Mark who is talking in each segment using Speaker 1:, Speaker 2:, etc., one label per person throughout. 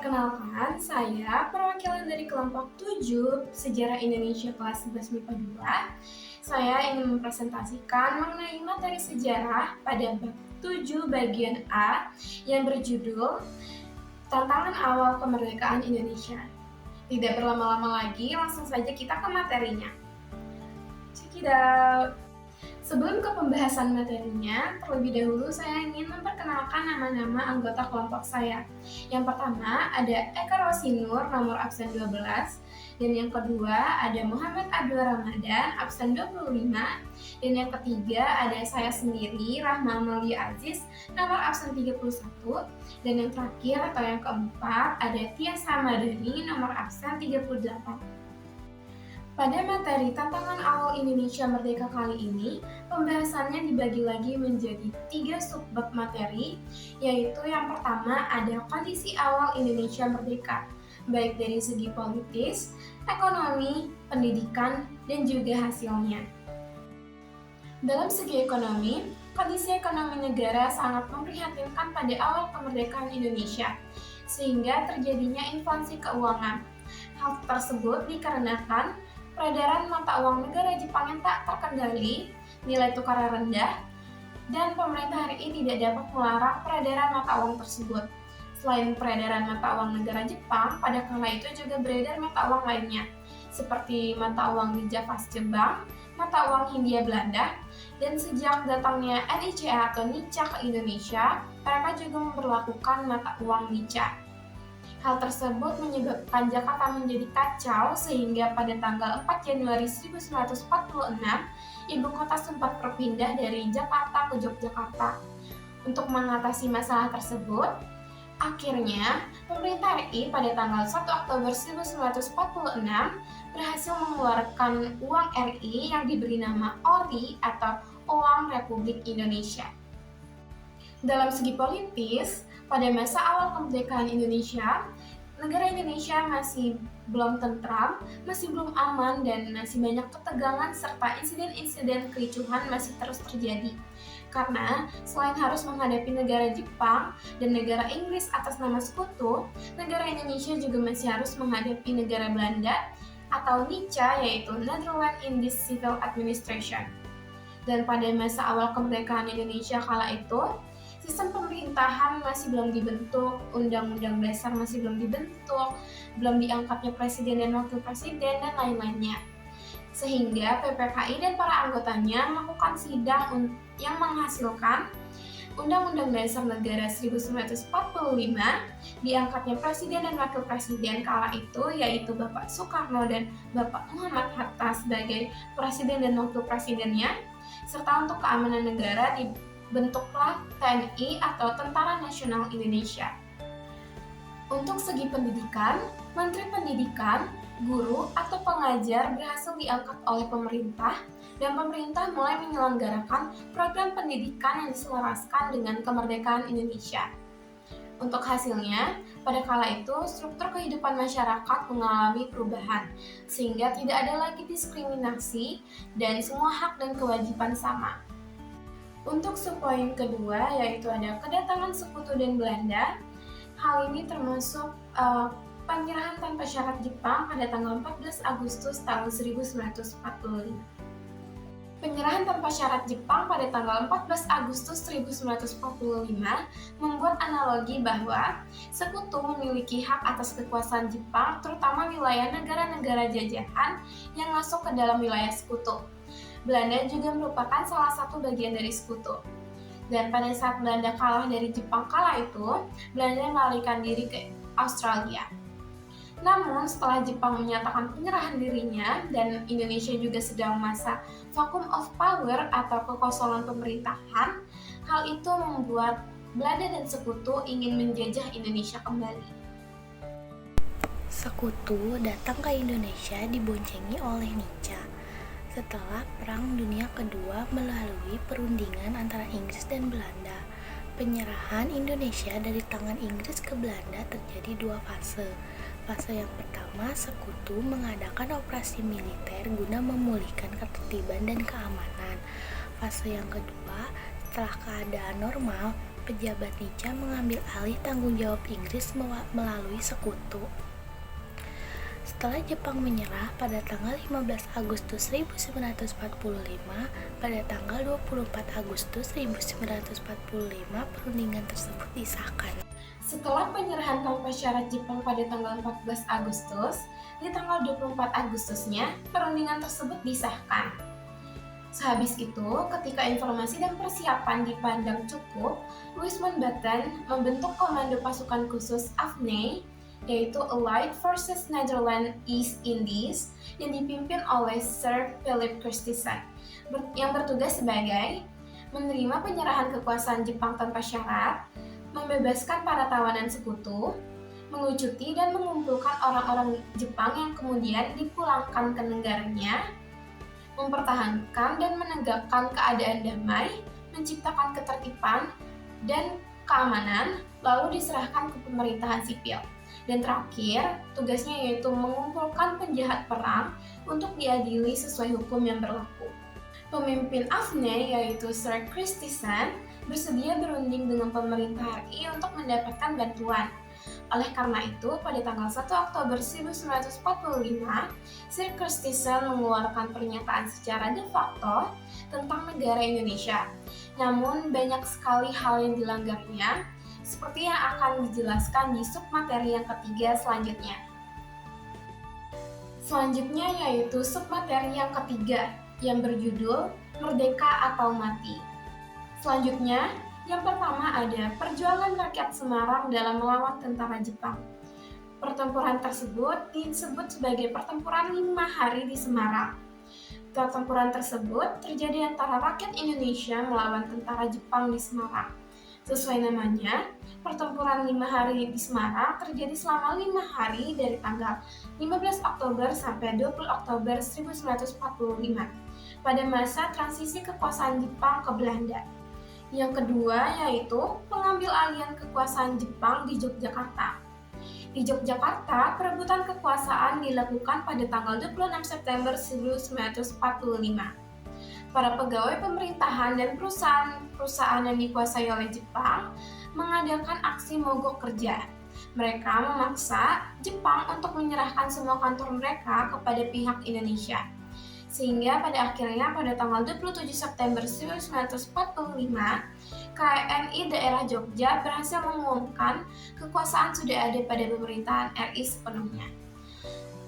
Speaker 1: Perkenalkan, saya perwakilan dari kelompok 7 Sejarah Indonesia kelas 11 MIPA 2. Saya ingin mempresentasikan mengenai materi sejarah pada bab 7 bagian A yang berjudul Tantangan Awal Kemerdekaan Indonesia. Tidak berlama-lama lagi, langsung saja kita ke materinya. Check it out! Sebelum ke pembahasan materinya, terlebih dahulu saya ingin memperkenalkan nama-nama anggota kelompok saya. Yang pertama ada Eka Rosinur, nomor absen 12, dan yang kedua ada Muhammad Abdul Ramadan, absen 25, dan yang ketiga ada saya sendiri, Rahma Amalia Aziz, nomor absen 31, dan yang terakhir atau yang keempat ada Tia Samadani, nomor absen 38. Pada materi tantangan awal Indonesia Merdeka kali ini, pembahasannya dibagi lagi menjadi 3 subbab materi, yaitu yang pertama ada kondisi awal Indonesia Merdeka, baik dari segi politis, ekonomi, pendidikan, dan juga hasilnya. Dalam segi ekonomi, kondisi ekonomi negara sangat memprihatinkan pada awal kemerdekaan Indonesia, sehingga terjadinya inflasi keuangan. Hal tersebut dikarenakan peredaran mata uang negara Jepang yang tak terkendali, nilai tukar rendah, dan pemerintah RI tidak dapat melarang peredaran mata uang tersebut. Selain peredaran mata uang negara Jepang, pada kala itu juga beredar mata uang lainnya, seperti mata uang di Javas Jepang, mata uang Hindia Belanda, dan sejak datangnya NICA atau NICA ke Indonesia, mereka juga memperlakukan mata uang NICA. Hal tersebut menyebabkan Jakarta menjadi kacau sehingga pada tanggal 4 Januari 1946, ibu kota sempat berpindah dari Jakarta ke Yogyakarta. Untuk mengatasi masalah tersebut, akhirnya pemerintah RI pada tanggal 1 Oktober 1946 berhasil mengeluarkan uang RI yang diberi nama ORI atau Uang Republik Indonesia. Dalam segi politis, pada masa awal kemerdekaan Indonesia, negara Indonesia masih belum tentram, masih belum aman, dan masih banyak ketegangan serta insiden-insiden kericuhan masih terus terjadi. Karena selain harus menghadapi negara Jepang dan negara Inggris atas nama sekutu, negara Indonesia juga masih harus menghadapi negara Belanda atau NICA, yaitu Netherlands Indies Civil Administration. Dan pada masa awal kemerdekaan Indonesia kala itu, sistem pemerintahan masih belum dibentuk, undang-undang dasar masih belum dibentuk, belum diangkatnya presiden dan wakil presiden, dan lain-lainnya. Sehingga PPKI dan para anggotanya melakukan sidang yang menghasilkan Undang-Undang Dasar Negara 1945, diangkatnya presiden dan wakil presiden kala itu, yaitu Bapak Soekarno dan Bapak Muhammad Hatta sebagai presiden dan wakil presidennya, serta untuk keamanan negara bentuklah TNI atau Tentara Nasional Indonesia. Untuk segi pendidikan, Menteri Pendidikan, guru, atau pengajar berhasil diangkat oleh pemerintah, dan pemerintah mulai menyelenggarakan program pendidikan yang diselaraskan dengan kemerdekaan Indonesia. Untuk hasilnya, pada kala itu struktur kehidupan masyarakat mengalami perubahan, sehingga tidak ada lagi diskriminasi dan semua hak dan kewajiban sama. Untuk subpoin kedua, yaitu ada kedatangan sekutu dan Belanda. Hal ini termasuk penyerahan tanpa syarat Jepang pada tanggal 14 Agustus tahun 1945. Penyerahan tanpa syarat Jepang pada tanggal 14 Agustus 1945 membuat analogi bahwa sekutu memiliki hak atas kekuasaan Jepang, terutama wilayah negara-negara jajahan yang masuk ke dalam wilayah sekutu. Belanda juga merupakan salah satu bagian dari sekutu. Dan pada saat Belanda kalah dari Jepang kala itu, Belanda melarikan diri ke Australia. Namun setelah Jepang menyatakan penyerahan dirinya dan Indonesia juga sedang masa vacuum of power atau kekosongan pemerintahan, hal itu membuat Belanda dan sekutu ingin menjajah Indonesia kembali.
Speaker 2: Sekutu datang ke Indonesia diboncengi oleh NICA setelah Perang Dunia Kedua melalui perundingan antara Inggris dan Belanda. Penyerahan Indonesia dari tangan Inggris ke Belanda terjadi 2 fase. Fase yang pertama, sekutu mengadakan operasi militer guna memulihkan ketertiban dan keamanan. Fase yang kedua, setelah keadaan normal, pejabat Nica mengambil alih tanggung jawab Inggris melalui sekutu. Setelah Jepang menyerah pada tanggal 15 Agustus 1945, pada tanggal 24 Agustus 1945 perundingan tersebut disahkan.
Speaker 1: Setelah penyerahan tanpa syarat Jepang pada tanggal 14 Agustus, di tanggal 24 Agustusnya perundingan tersebut disahkan. Sehabis itu, ketika informasi dan persiapan dipandang cukup, Louis Mountbatten membentuk Komando Pasukan Khusus AFNE, yaitu Allied Forces Netherlands East Indies, yang dipimpin oleh Sir Philip Christison, yang bertugas sebagai menerima penyerahan kekuasaan Jepang tanpa syarat, membebaskan para tawanan sekutu, mengucuti dan mengumpulkan orang-orang Jepang yang kemudian dipulangkan ke negaranya, mempertahankan dan menegakkan keadaan damai, menciptakan ketertiban dan keamanan, lalu diserahkan ke pemerintahan sipil. Dan terakhir, tugasnya yaitu mengumpulkan penjahat perang untuk diadili sesuai hukum yang berlaku. Pemimpin AFNE yaitu Sir Christison bersedia berunding dengan pemerintah RI untuk mendapatkan bantuan. Oleh karena itu, pada tanggal 1 Oktober 1945, Sir Christison mengeluarkan pernyataan secara de facto tentang negara Indonesia. Namun, banyak sekali hal yang dilanggarnya, seperti yang akan dijelaskan di submateri yang ketiga selanjutnya. Selanjutnya yaitu submateri yang ketiga yang berjudul Merdeka atau Mati. Selanjutnya, yang pertama ada perjuangan rakyat Semarang dalam melawan tentara Jepang. Pertempuran tersebut disebut sebagai pertempuran 5 hari di Semarang. Pertempuran tersebut terjadi antara rakyat Indonesia melawan tentara Jepang di Semarang. Sesuai namanya, pertempuran 5 hari di Semarang terjadi selama 5 hari dari tanggal 15 Oktober sampai 20 Oktober 1945 pada masa transisi kekuasaan Jepang ke Belanda. Yang kedua yaitu pengambil alihan kekuasaan Jepang di Yogyakarta. Di Yogyakarta, perebutan kekuasaan dilakukan pada tanggal 26 September 1945. Para pegawai pemerintahan dan perusahaan yang dikuasai oleh Jepang mengadakan aksi mogok kerja. Mereka memaksa Jepang untuk menyerahkan semua kantor mereka kepada pihak Indonesia. Sehingga pada akhirnya pada tanggal 27 September 1945, KNI daerah Jogja berhasil mengumumkan kekuasaan sudah ada pada pemerintahan RI sepenuhnya.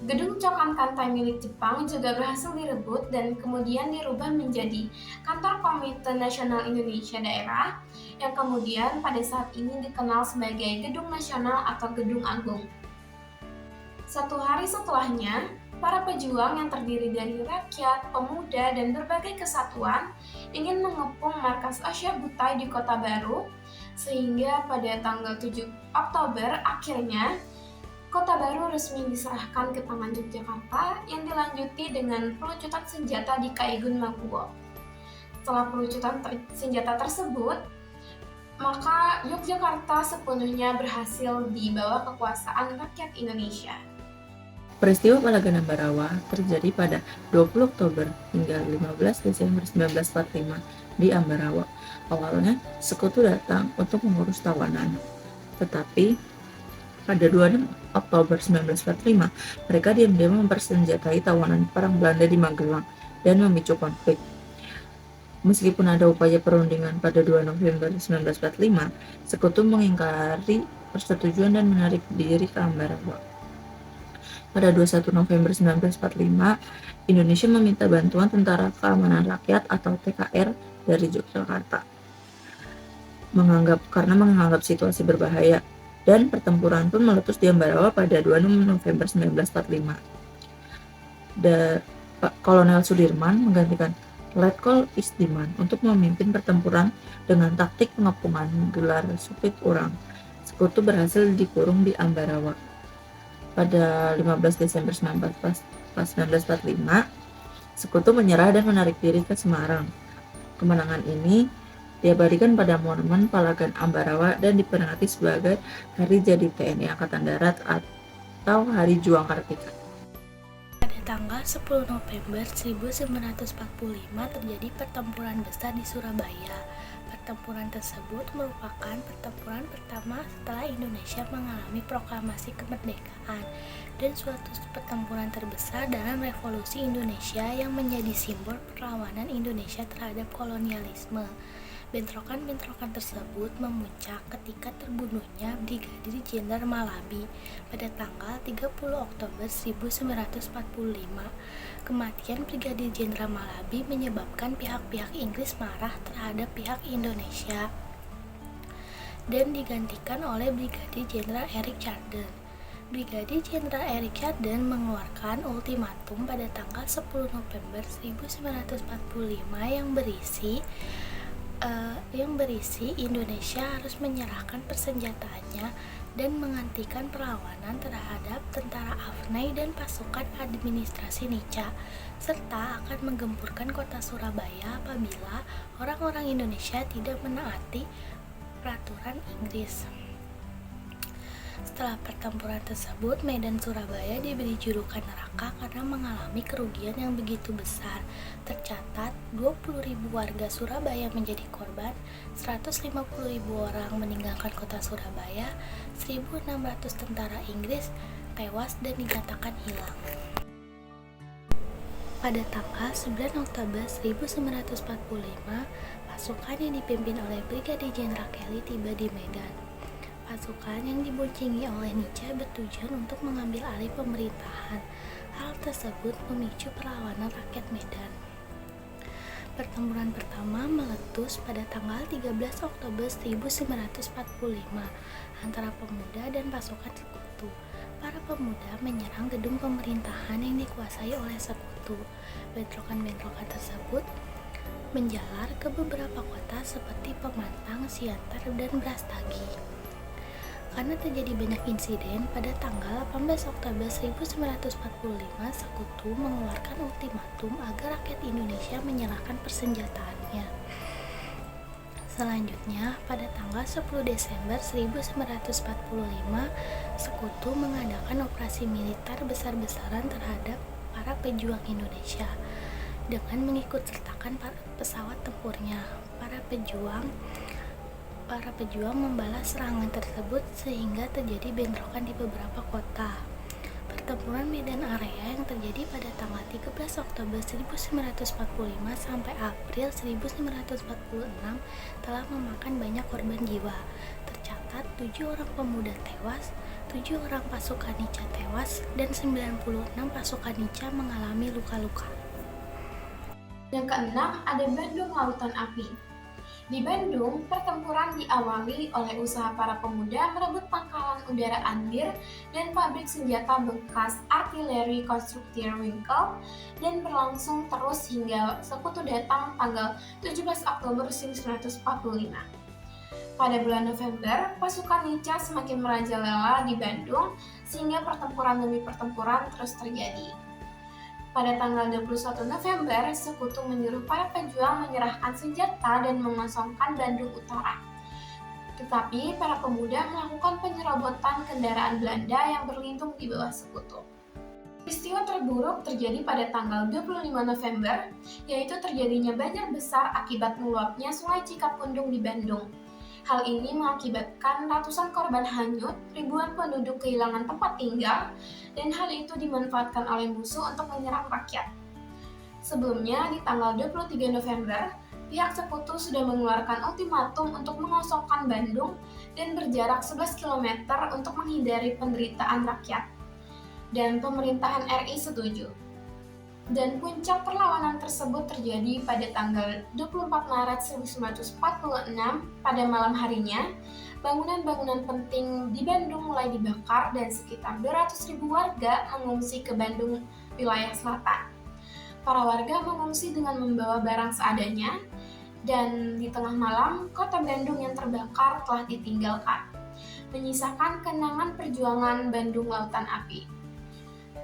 Speaker 1: Gedung Cokan Kantai milik Jepang juga berhasil direbut dan kemudian dirubah menjadi Kantor Komite Nasional Indonesia Daerah yang kemudian pada saat ini dikenal sebagai Gedung Nasional atau Gedung Agung. 1 hari setelahnya, para pejuang yang terdiri dari rakyat, pemuda, dan berbagai kesatuan ingin mengepung markas Asia Butai di Kota Baru, sehingga pada tanggal 7 Oktober akhirnya Kota Baru resmi diserahkan ke tangan Yogyakarta yang dilanjuti dengan pelucutan senjata di Kaigun Maguwo. Setelah pelucutan senjata tersebut, maka Yogyakarta sepenuhnya berhasil di bawah kekuasaan rakyat Indonesia.
Speaker 3: Peristiwa Palagan Ambarawa terjadi pada 20 Oktober hingga 15 Desember 1945 di Ambarawa. Awalnya, sekutu datang untuk mengurus tawanan, tetapi pada 26 Oktober 1945, mereka diam-diam mempersenjatai tawanan perang Belanda di Magelang dan memicu konflik. Meskipun ada upaya perundingan pada 2 November 1945, sekutu mengingkari persetujuan dan menarik diri ke Ambarawa. Pada 21 November 1945, Indonesia meminta bantuan Tentara Keamanan Rakyat atau TKR dari Yogyakarta karena menganggap situasi berbahaya. Dan pertempuran pun meletus di Ambarawa pada 2 November 1945. Kolonel Sudirman menggantikan Letkol Isdiman untuk memimpin pertempuran dengan taktik pengepungan gelar supit urang. Sekutu berhasil dikurung di Ambarawa. Pada 15 Desember 1945, sekutu menyerah dan menarik diri ke Semarang. Kemenangan ini diabadikan pada monumen Palagan Ambarawa dan diperingati sebagai Hari Jadi TNI Angkatan Darat atau Hari Juang Kartika.
Speaker 2: Pada tanggal 10 November 1945 terjadi pertempuran besar di Surabaya. Pertempuran tersebut merupakan pertempuran pertama setelah Indonesia mengalami proklamasi kemerdekaan dan suatu pertempuran terbesar dalam revolusi Indonesia yang menjadi simbol perlawanan Indonesia terhadap kolonialisme. Bentrokan-bentrokan tersebut memuncak ketika terbunuhnya Brigadir Jenderal Malabi pada tanggal 30 Oktober 1945. Kematian Brigadir Jenderal Malabi menyebabkan pihak-pihak Inggris marah terhadap pihak Indonesia dan digantikan oleh Brigadir Jenderal Eric Chardon. Brigadir Jenderal Eric Chardon mengeluarkan ultimatum pada tanggal 10 November 1945 yang berisi Indonesia harus menyerahkan persenjataannya dan menghentikan perlawanan terhadap tentara Afnai dan pasukan administrasi Nica, serta akan menggempurkan kota Surabaya apabila orang-orang Indonesia tidak menaati peraturan Inggris. Setelah pertempuran tersebut, Medan Surabaya diberi julukan neraka karena mengalami kerugian yang begitu besar. Tercatat 20.000 warga Surabaya menjadi korban, 150.000 orang meninggalkan kota Surabaya, 1.600 tentara Inggris tewas dan dinyatakan hilang. Pada tanggal 9 Oktober 1945, pasukan yang dipimpin oleh Brigadir Jenderal Kelly tiba di Medan. Pasukan yang diboncengi oleh Nica bertujuan untuk mengambil alih pemerintahan. Hal tersebut memicu perlawanan rakyat Medan. Pertempuran pertama meletus pada tanggal 13 Oktober 1945 antara pemuda dan pasukan sekutu. Para pemuda menyerang gedung pemerintahan yang dikuasai oleh sekutu. Bentrokan-bentrokan tersebut menjalar ke beberapa kota seperti Pemantang, Siantar, dan Brastagi. Karena terjadi banyak insiden, pada tanggal 18 Oktober 1945 sekutu mengeluarkan ultimatum agar rakyat Indonesia menyerahkan persenjataannya. Selanjutnya, pada tanggal 10 Desember 1945, sekutu mengadakan operasi militer besar-besaran terhadap para pejuang Indonesia dengan mengikut sertakan pesawat tempurnya. Para pejuang membalas serangan tersebut sehingga terjadi bentrokan di beberapa kota. Pertempuran Medan Area yang terjadi pada tanggal 13 Oktober 1945 sampai April 1946 telah memakan banyak korban jiwa. Tercatat 7 orang pemuda tewas, 7 orang pasukan Nica tewas, dan 96 pasukan Nica mengalami luka-luka.
Speaker 1: Yang keenam, ada Bandung Lautan Api. Di Bandung, pertempuran diawali oleh usaha para pemuda merebut pangkalan udara Andir dan pabrik senjata bekas artileri konstruktir Winkel dan berlangsung terus hingga sekutu datang tanggal 17 Oktober 1945. Pada bulan November, pasukan Nica semakin merajalela di Bandung sehingga pertempuran demi pertempuran terus terjadi. Pada tanggal 21 November, sekutu menyuruh para pejuang menyerahkan senjata dan mengosongkan Bandung Utara. Tetapi para pemuda melakukan penyerobotan kendaraan Belanda yang berlindung di bawah sekutu. Peristiwa terburuk terjadi pada tanggal 25 November, yaitu terjadinya banjir besar akibat meluapnya Sungai Cikapundung di Bandung. Hal ini mengakibatkan ratusan korban hanyut, ribuan penduduk kehilangan tempat tinggal, dan hal itu dimanfaatkan oleh musuh untuk menyerang rakyat. Sebelumnya, di tanggal 23 November, pihak sekutu sudah mengeluarkan ultimatum untuk mengosongkan Bandung dan berjarak 11 km untuk menghindari penderitaan rakyat. Dan pemerintahan RI setuju. Dan puncak perlawanan tersebut terjadi pada tanggal 24 Maret 1946 pada malam harinya. Bangunan-bangunan penting di Bandung mulai dibakar dan sekitar 200.000 warga mengungsi ke Bandung wilayah selatan. Para warga mengungsi dengan membawa barang seadanya dan di tengah malam kota Bandung yang terbakar telah ditinggalkan, menyisakan kenangan perjuangan Bandung Lautan Api.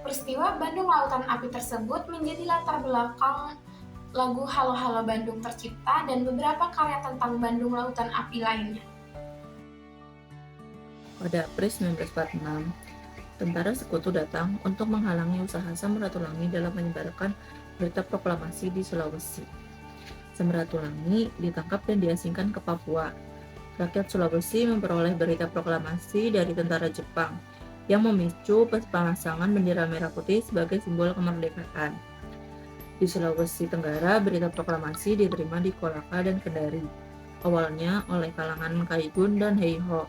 Speaker 1: Peristiwa Bandung Lautan Api tersebut menjadi latar belakang lagu Halo Halo Bandung tercipta dan beberapa karya tentang Bandung Lautan Api lainnya.
Speaker 3: Pada April 1946, tentara sekutu datang untuk menghalangi usaha Samratulangi dalam menyebarkan berita proklamasi di Sulawesi. Samratulangi ditangkap dan diasingkan ke Papua. Rakyat Sulawesi memperoleh berita proklamasi dari tentara Jepang yang memicu pemasangan bendera merah putih sebagai simbol kemerdekaan. Di Sulawesi Tenggara, berita proklamasi diterima di Kolaka dan Kendari, awalnya oleh kalangan Kaigun dan Heiho.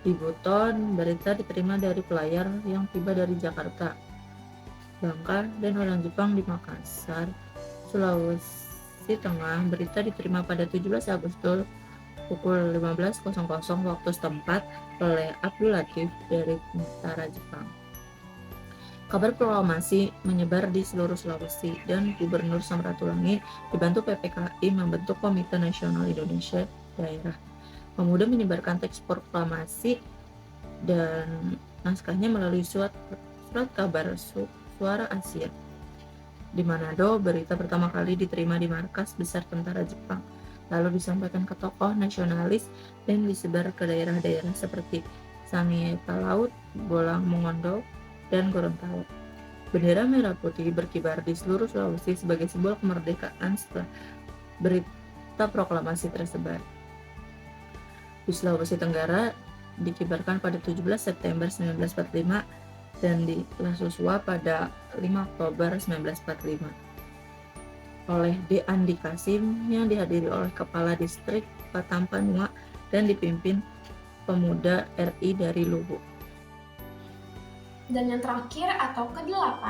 Speaker 3: Di Buton, berita diterima dari pelayar yang tiba dari Jakarta, Bangka, dan orang Jepang di Makassar, Sulawesi Tengah. Berita diterima pada 17 Agustus pukul 15.00 waktu setempat oleh Abdul Latif dari tentara Jepang. Kabar proklamasi menyebar di seluruh Sulawesi dan Gubernur Samratulangi dibantu PPKI membentuk Komite Nasional Indonesia Daerah. Pemuda menyebarkan teks proklamasi dan naskahnya melalui surat kabar Suara Asia. Di Manado, berita pertama kali diterima di markas besar tentara Jepang, lalu disampaikan ke tokoh nasionalis dan disebar ke daerah-daerah seperti Sangieta Laut, Bolang Mongondo, dan Gorontalo. Bendera merah putih berkibar di seluruh Sulawesi sebagai simbol kemerdekaan setelah berita proklamasi tersebar. Di Sulawesi Tenggara dikibarkan pada 17 September 1945 dan di La Susua pada 5 Oktober 1945 oleh D. Andi Kasim yang dihadiri oleh Kepala Distrik Patampanua dan dipimpin pemuda RI dari Luwu.
Speaker 1: Dan yang terakhir atau ke-8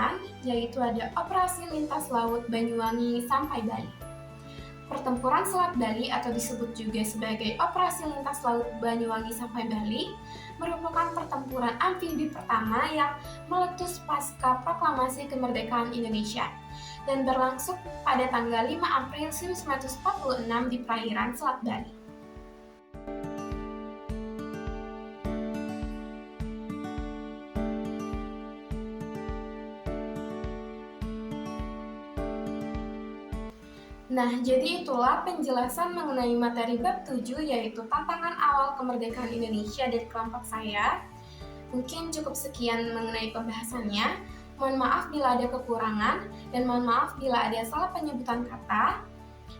Speaker 1: yaitu ada Operasi Lintas Laut Banyuwangi sampai Bali. Pertempuran Selat Bali atau disebut juga sebagai Operasi Lintas Laut Banyuwangi sampai Bali merupakan pertempuran amfibi pertama yang meletus pasca proklamasi kemerdekaan Indonesia dan berlangsung pada tanggal 5 April 1946 di perairan Selat Bali. Nah, jadi itulah penjelasan mengenai materi bab 7 yaitu tantangan awal kemerdekaan Indonesia dari kelompok saya. Mungkin cukup sekian mengenai pembahasannya. Mohon maaf bila ada kekurangan dan mohon maaf bila ada salah penyebutan kata.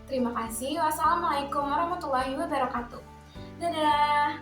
Speaker 1: Terima kasih. Wassalamualaikum warahmatullahi wabarakatuh. Dadah.